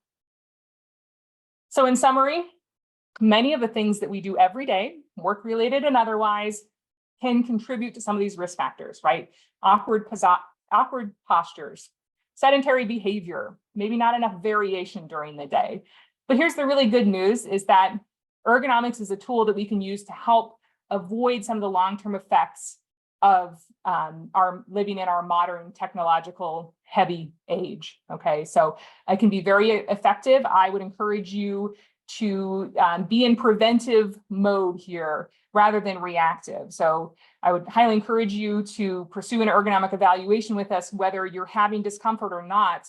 So in summary, many of the things that we do every day, work related and otherwise, can contribute to some of these risk factors, right? Awkward postures, sedentary behavior, maybe not enough variation during the day. But here's the really good news is that ergonomics is a tool that we can use to help avoid some of the long-term effects of our living in our modern technological heavy age, okay? So it can be very effective. I would encourage you to be in preventive mode here rather than reactive. So I would highly encourage you to pursue an ergonomic evaluation with us, whether you're having discomfort or not,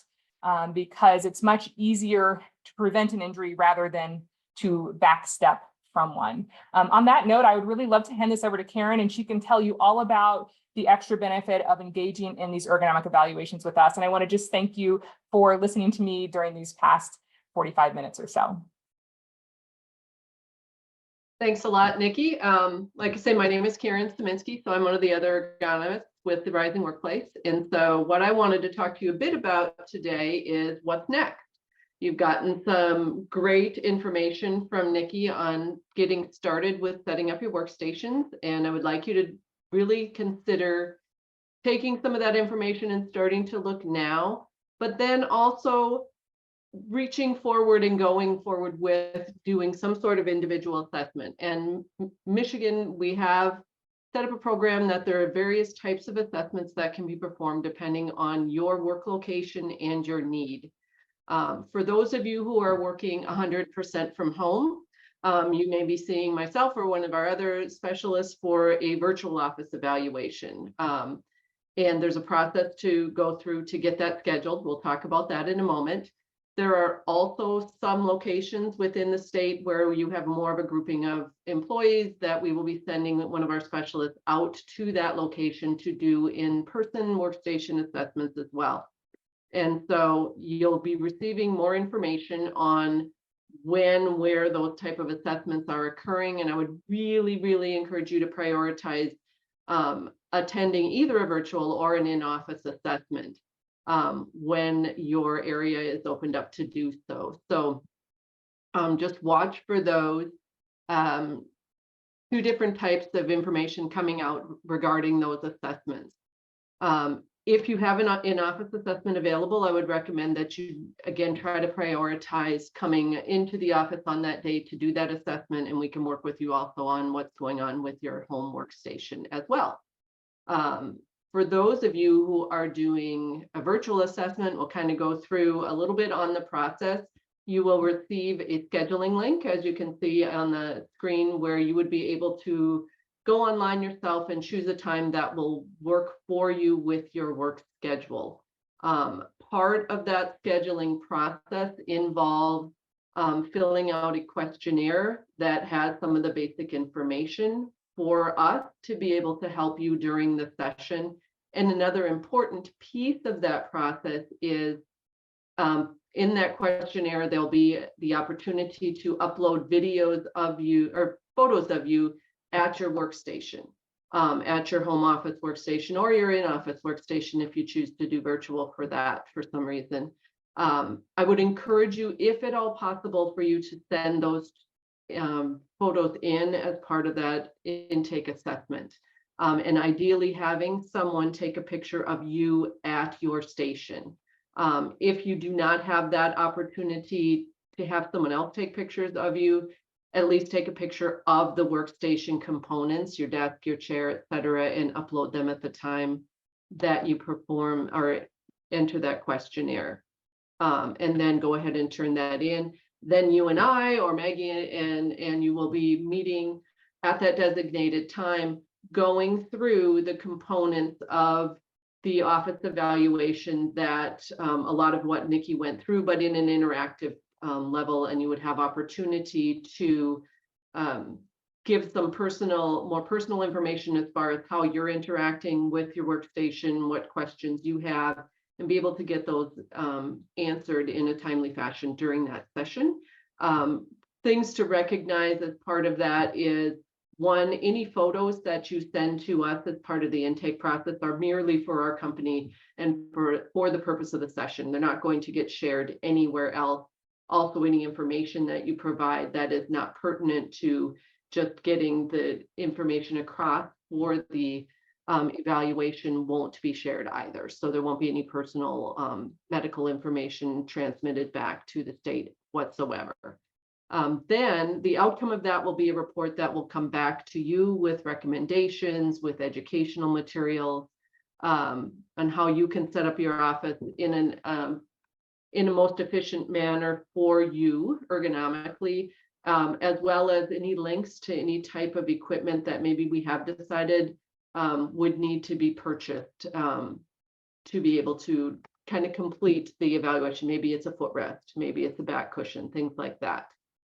because it's much easier to prevent an injury rather than to backstep from one. On that note, I would really love to hand this over to Karen, and she can tell you all about the extra benefit of engaging in these ergonomic evaluations with us. And I want to just thank you for listening to me during these past 45 minutes or so. Thanks a lot, Nikki. Like I say, my name is Karen Saminsky, so I'm one of the other ergonomists with the Rising Workplace. And so what I wanted to talk to you a bit about today is what's next. You've gotten some great information from Nikki on getting started with setting up your workstations, and I would like you to really consider taking some of that information and starting to look now, but then also reaching forward and going forward with doing some sort of individual assessment. And Michigan, we have set up a program that there are various types of assessments that can be performed depending on your work location and your need. For those of you who are working 100% from home, you may be seeing myself or one of our other specialists for a virtual office evaluation. And there's a process to go through to get that scheduled. We'll talk about that in a moment. There are also some locations within the state where you have more of a grouping of employees that we will be sending one of our specialists out to that location to do in-person workstation assessments as well. And so you'll be receiving more information on when, where those type of assessments are occurring. And I would really, really encourage you to prioritize attending either a virtual or an in-office assessment when your area is opened up to do so. So just watch for those two different types of information coming out regarding those assessments. If you have an in-office assessment available, I would recommend that you, again, try to prioritize coming into the office on that day to do that assessment, and we can work with you also on what's going on with your home workstation as well. For those of you who are doing a virtual assessment, we'll kind of go through a little bit on the process. You will receive a scheduling link, as you can see on the screen, where you would be able to go online yourself and choose a time that will work for you with your work schedule. Part of that scheduling process involves filling out a questionnaire that has some of the basic information for us to be able to help you during the session. And another important piece of that process is in that questionnaire, there'll be the opportunity to upload videos of you or photos of you at your workstation, at your home office workstation or your in-office workstation if you choose to do virtual for that for some reason. I would encourage you, if at all possible, for you to send those photos in as part of that intake assessment. And ideally having someone take a picture of you at your station. If you do not have that opportunity to have someone else take pictures of you, at least take a picture of the workstation components, your desk, your chair, et cetera, and upload them at the time that you perform or enter that questionnaire. And then go ahead and turn that in. Then you and I or Maggie and you will be meeting at that designated time, going through the components of the office evaluation that a lot of what Nikki went through, but in an interactive level, and you would have opportunity to give some more personal information as far as how you're interacting with your workstation, what questions you have, and be able to get those answered in a timely fashion during that session. Things to recognize as part of that is, one, any photos that you send to us as part of the intake process are merely for our company and for the purpose of the session. They're not going to get shared anywhere else. Also, any information that you provide that is not pertinent to just getting the information across for the evaluation won't be shared either. So there won't be any personal medical information transmitted back to the state whatsoever. Then the outcome of that will be a report that will come back to you with recommendations, with educational materials, on how you can set up your office in a most efficient manner for you ergonomically, as well as any links to any type of equipment that maybe we have decided would need to be purchased to be able to kind of complete the evaluation. Maybe it's a footrest, maybe it's a back cushion, things like that.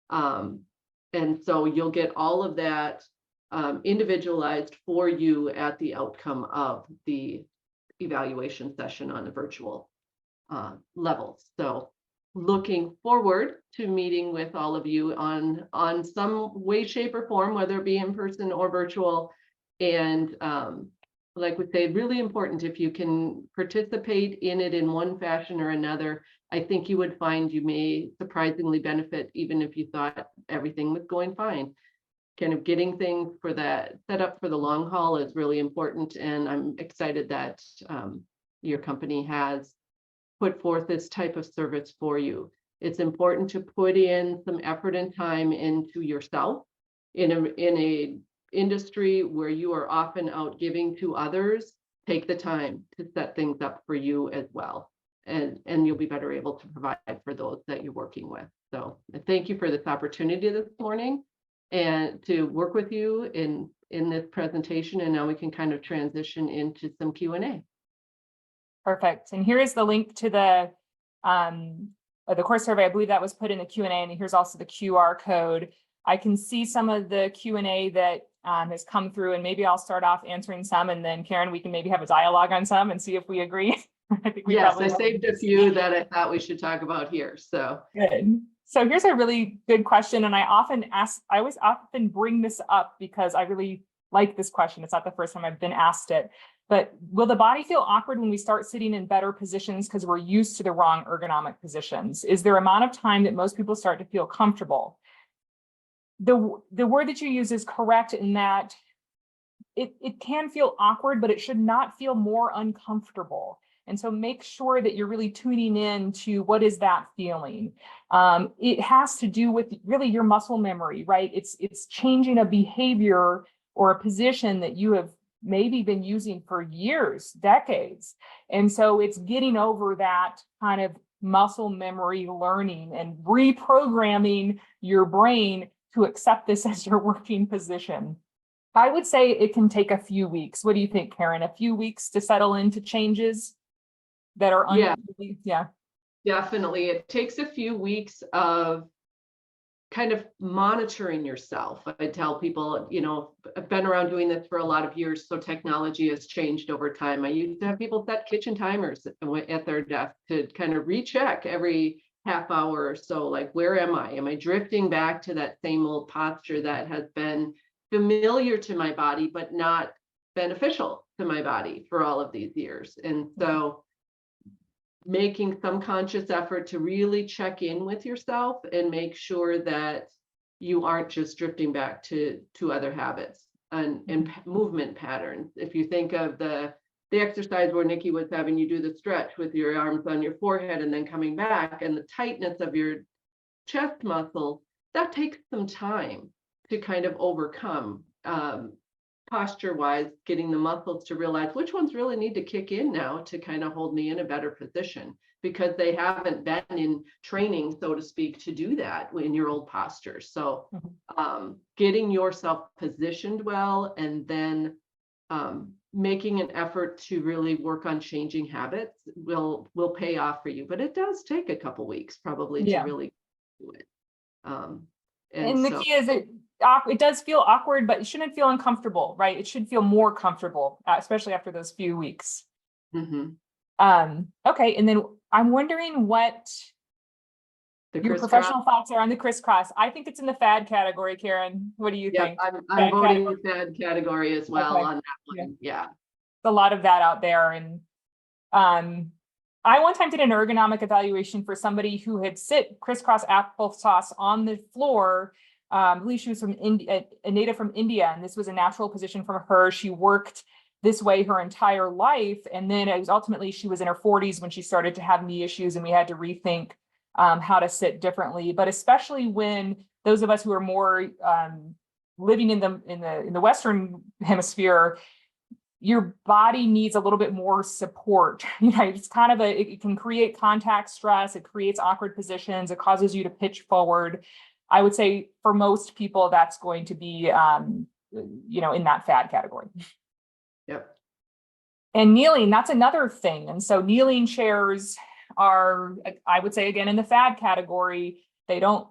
And so you'll get all of that individualized for you at the outcome of the evaluation session on a virtual level. So looking forward to meeting with all of you on some way, shape, or form, whether it be in person or virtual. And like we say, really important, if you can participate in it in one fashion or another, I think you would find you may surprisingly benefit, even if you thought everything was going fine. Kind of getting things for that set up for the long haul is really important. And I'm excited that your company has put forth this type of service for you. It's important to put in some effort and time into yourself in a industry where you are often out giving to others. Take the time to set things up for you as well, and you'll be better able to provide for those that you're working with. So thank you for this opportunity this morning and to work with you in this presentation. And now we can kind of transition into some Q&A. Perfect. And here is the link to the course survey. I believe that was put in the Q&A, and here's also the QR code. I can see some of the Q&A that has come through, and maybe I'll start off answering some, and then Karen, we can maybe have a dialogue on some and see if we agree. I think we Yes, I saved a few that I thought we should talk about here. So good. So here's a really good question, and I always often bring this up because I really like this question. It's not the first time I've been asked it. But will the body feel awkward when we start sitting in better positions because we're used to the wrong ergonomic positions? Is there an amount of time that most people start to feel comfortable? The word that you use is correct in that it can feel awkward, but it should not feel more uncomfortable. And so make sure that you're really tuning in to what is that feeling. It has to do with really your muscle memory, right? It's changing a behavior or a position that you have maybe been using for years, decades. And so it's getting over that kind of muscle memory learning and reprogramming your brain to accept this as your working position. I would say it can take a few weeks. What do you think, Karen? A few weeks to settle into changes that are yeah, definitely. It takes a few weeks of kind of monitoring yourself. I tell people, you know, I've been around doing this for a lot of years, so technology has changed over time. I used to have people set kitchen timers at their desk to kind of recheck every half hour or so, like, where am I? Am I drifting back to that same old posture that has been familiar to my body, but not beneficial to my body for all of these years? And so making some conscious effort to really check in with yourself and make sure that you aren't just drifting back to other habits and movement patterns. If you think of the exercise where Nikki was having you do the stretch with your arms on your forehead and then coming back, and the tightness of your chest muscle, that takes some time to kind of overcome. Posture wise, getting the muscles to realize which ones really need to kick in now to kind of hold me in a better position, because they haven't been in training, so to speak, to do that in your old posture. So getting yourself positioned well, and then making an effort to really work on changing habits will pay off for you. But it does take a couple weeks probably to really do it. And the key is it does feel awkward, but it shouldn't feel uncomfortable, right? It should feel more comfortable, especially after those few weeks. Okay, and then I'm wondering what your professional thoughts are on the crisscross. I think it's in the fad category, Karen. What do you think? I'm voting in the fad category as well on that one. Yeah. A lot of that out there. And I one time did an ergonomic evaluation for somebody who had sit crisscross applesauce on the floor. I believe she was from India, a native from India, and this was a natural position for her. She worked this way her entire life. And then it was ultimately, she was in her 40s when she started to have knee issues, and we had to rethink how to sit differently. But especially when those of us who are more living in the Western hemisphere, your body needs a little bit more support. It's kind of it can create contact stress. It creates awkward positions. It causes you to pitch forward. I would say for most people, that's going to be, in that fad category. Yep. And kneeling, that's another thing. And so kneeling chairs are, I would say, again, in the fad category. They don't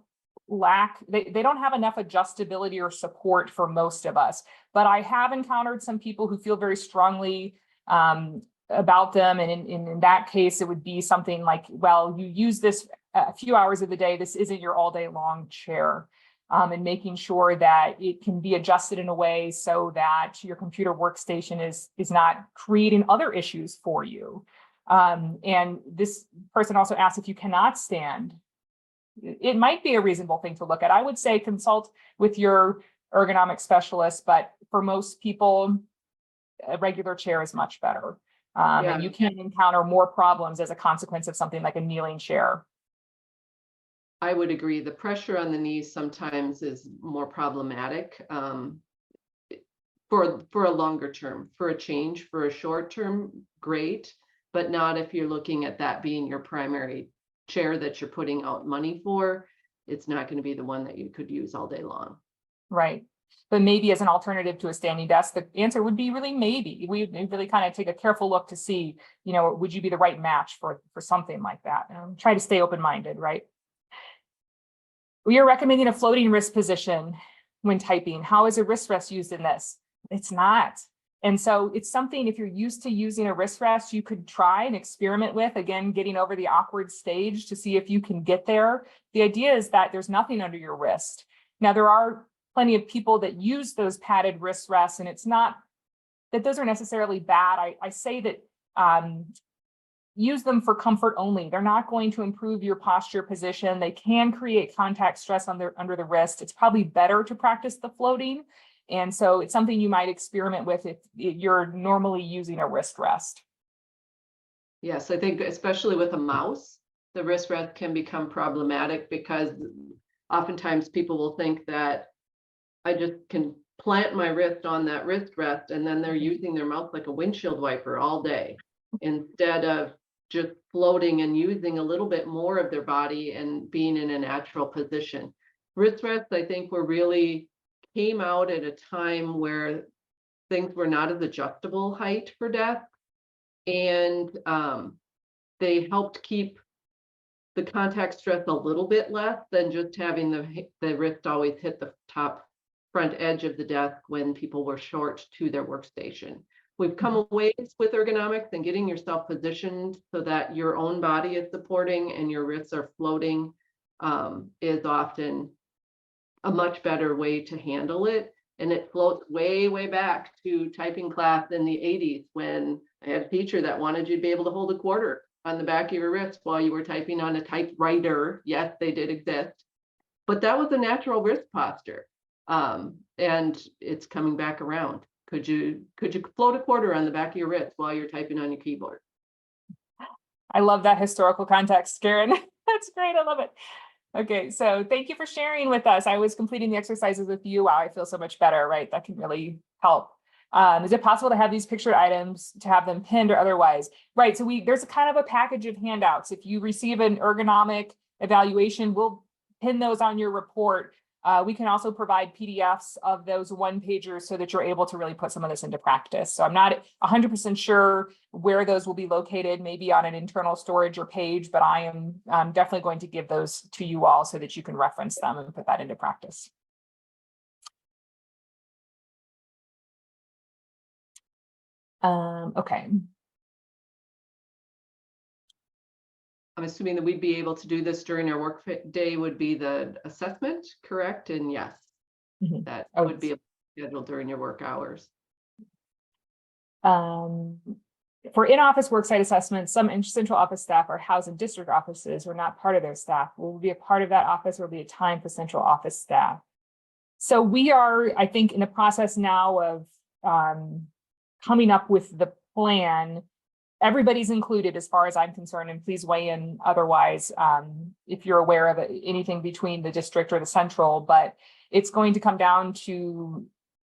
have enough adjustability or support for most of us. But I have encountered some people who feel very strongly about them. And in that case, it would be something like, well, you use this a few hours of the day. This isn't your all day long chair. And making sure that it can be adjusted in a way so that your computer workstation is not creating other issues for you. And this person also asked if you cannot stand. It might be a reasonable thing to look at. I would say consult with your ergonomic specialist, but for most people, a regular chair is much better. And you can encounter more problems as a consequence of something like a kneeling chair. I would agree. The pressure on the knees sometimes is more problematic for a longer term. For a change, for a short term, great, but not if you're looking at that being your primary chair that you're putting out money for. It's not going to be the one that you could use all day long. Right. But maybe as an alternative to a standing desk, the answer would be really maybe. We really kind of take a careful look to see, would you be the right match for something like that? And try to stay open-minded, right? We are recommending a floating wrist position when typing. How is a wrist rest used in this? It's not. And so it's something, if you're used to using a wrist rest, you could try and experiment with, again, getting over the awkward stage to see if you can get there. The idea is that there's nothing under your wrist. Now, there are plenty of people that use those padded wrist rests, and it's not that those are necessarily bad. I say that use them for comfort only. They're not going to improve your posture position. They can create contact stress under the wrist. It's probably better to practice the floating. And so it's something you might experiment with if you're normally using a wrist rest. Yes, I think especially with a mouse, the wrist rest can become problematic because oftentimes people will think that I just can plant my wrist on that wrist rest and then they're using their mouse like a windshield wiper all day instead of just floating and using a little bit more of their body and being in a natural position. Wrist rests, I think, came out at a time where things were not as adjustable height for desks, and they helped keep the contact stress a little bit less than just having the wrist always hit the top front edge of the desk when people were short to their workstation. We've come a ways with ergonomics and getting yourself positioned so that your own body is supporting and your wrists are floating is often a much better way to handle it. And it floats way, way back to typing class in the 80s when I had a teacher that wanted you to be able to hold a quarter on the back of your wrist while you were typing on a typewriter. Yes, they did exist, but that was a natural wrist posture. And it's coming back around. Could you float a quarter on the back of your wrist while you're typing on your keyboard? I love that historical context, Karen. That's great. I love it. Okay, so thank you for sharing with us. I was completing the exercises with you. Wow, I feel so much better, right? That can really help. Is it possible to have these pictured items, to have them pinned or otherwise? Right, so there's a kind of a package of handouts. If you receive an ergonomic evaluation, we'll pin those on your report. We can also provide PDFs of those one-pagers so that you're able to really put some of this into practice. So I'm not 100% sure where those will be located, maybe on an internal storage or page, but I am definitely going to give those to you all so that you can reference them and put that into practice. Okay. I'm assuming that we'd be able to do this during our work day would be the assessment, correct? And yes, that would be scheduled during your work hours. For in-office worksite assessments, some central office staff are housed in district offices. We're not part of their staff. Will be a part of that office. Will be a time for central office staff. So we are, I think, in the process now of coming up with the plan. Everybody's included as far as I'm concerned, and please weigh in otherwise if you're aware of anything between the district or the central, but it's going to come down to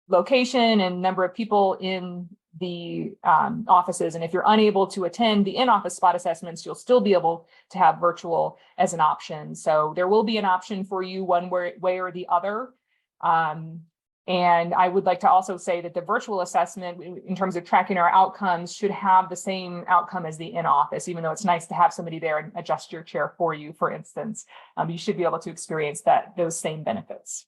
location and number of people in the offices. And if you're unable to attend the in-office spot assessments, you'll still be able to have virtual as an option. So there will be an option for you one way or the other. And I would like to also say that the virtual assessment in terms of tracking our outcomes should have the same outcome as the in-office, even though it's nice to have somebody there and adjust your chair for you, for instance. You should be able to experience those same benefits.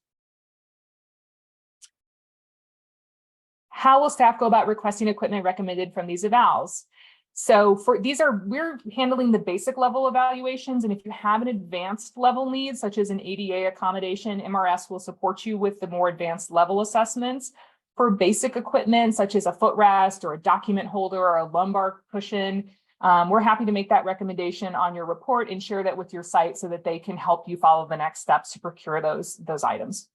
How will staff go about requesting equipment recommended from these evals? So we're handling the basic level evaluations. And if you have an advanced level need, such as an ADA accommodation, MRS will support you with the more advanced level assessments. For basic equipment, such as a footrest or a document holder or a lumbar cushion, we're happy to make that recommendation on your report and share that with your site so that they can help you follow the next steps to procure those items.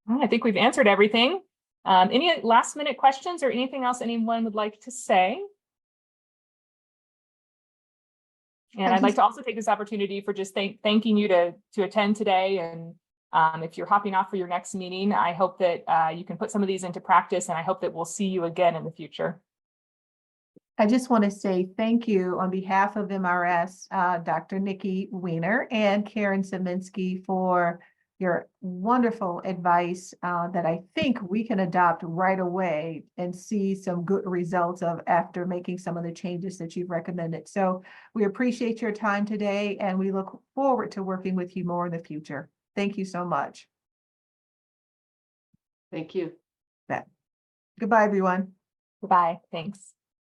I think we've answered everything. Any last minute questions or anything else anyone would like to say? And I'd like to also take this opportunity for just thanking you to attend today. And if you're hopping off for your next meeting, I hope that you can put some of these into practice, and I hope that we'll see you again in the future. I just want to say thank you on behalf of MRS, Dr. Nikki Weiner and Karen Szyminski for your wonderful advice that I think we can adopt right away and see some good results of after making some of the changes that you've recommended. So we appreciate your time today, and we look forward to working with you more in the future. Thank you so much. Thank you. Goodbye, everyone. Goodbye. Thanks.